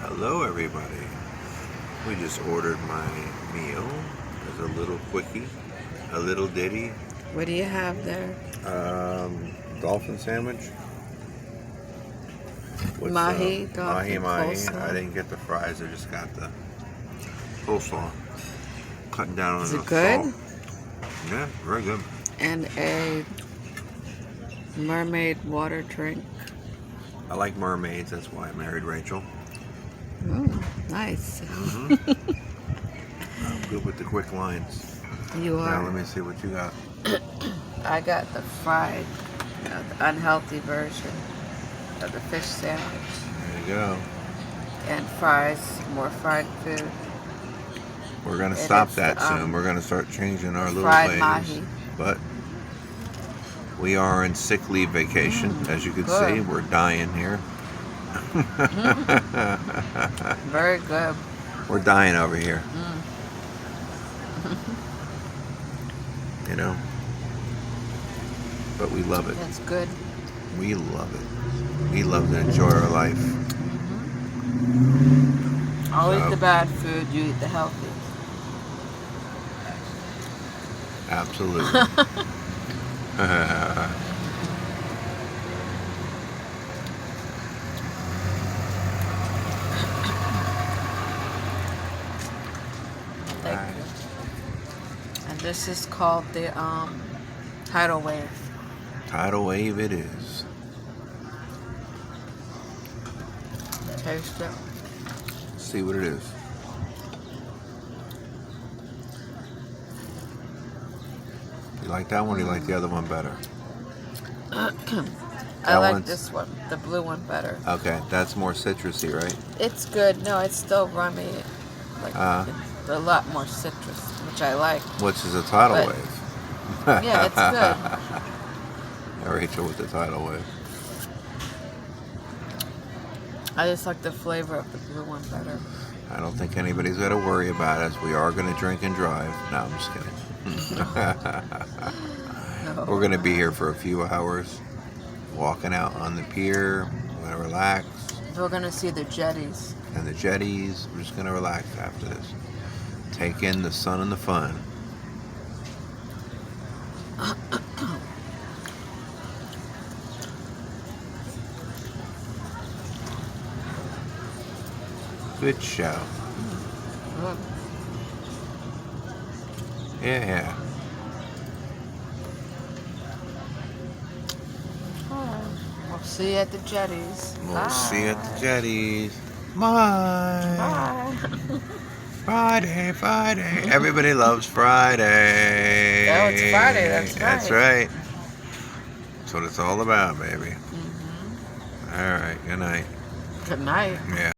Hello everybody. We just ordered my meal as a little quickie, a little ditty. What do you have there? Dolphin sandwich. With, Mahi, mahi. dolphin, coleslaw. I didn't get the fries, I just got the coleslaw. Cutting down on Is the it good? salt. Yeah, very good. And a mermaid water drink. I like mermaids, that's why I married Rachel. Oh, nice. I'm good with the quick lines. You Now are. let me see what you got. I got the fried, the unhealthy version of the fish sandwich. There you go. And fries, more fried food. We're gonna And stop it's, that soon. We're gonna start changing our little fried ways. mahi. But we are in sick leave vacation, as you can good. see. We're dying here. Very good. We're dying over here. You know. But we love it. That's good. We love it. We love to enjoy our life. I'll So- eat the bad food, you eat the healthy. Absolutely. Thank you. And this is called the tidal wave. Tidal wave it is. Taste it. See what it is. You like that one or you like the other one better? I That like one's- this one, the blue one, better. Okay, that's more citrusy, right? It's good. No, it's still rummy. Like it's a lot more citrus, which I like. Which is a tidal But- wave. Yeah, it's good. Rachel with the tidal wave. I just like the flavor of the blue one better. I don't think anybody's got to worry about us. We are going to drink and drive. No, I'm just kidding. We're going to be here for a few hours, walking out on the pier. We're going to relax. We're gonna see the jetties. And the jetties. We're just going to relax after this. Take in the sun and the fun. Good show. Mm. Yeah. We'll see you at the jetties. We'll see you at the Bye. jetties. Bye. Bye. Friday, Friday. Everybody loves Friday. Oh, it's Friday, that's That's right. That's what it's all about, baby. All right, good night. Good night. Yeah.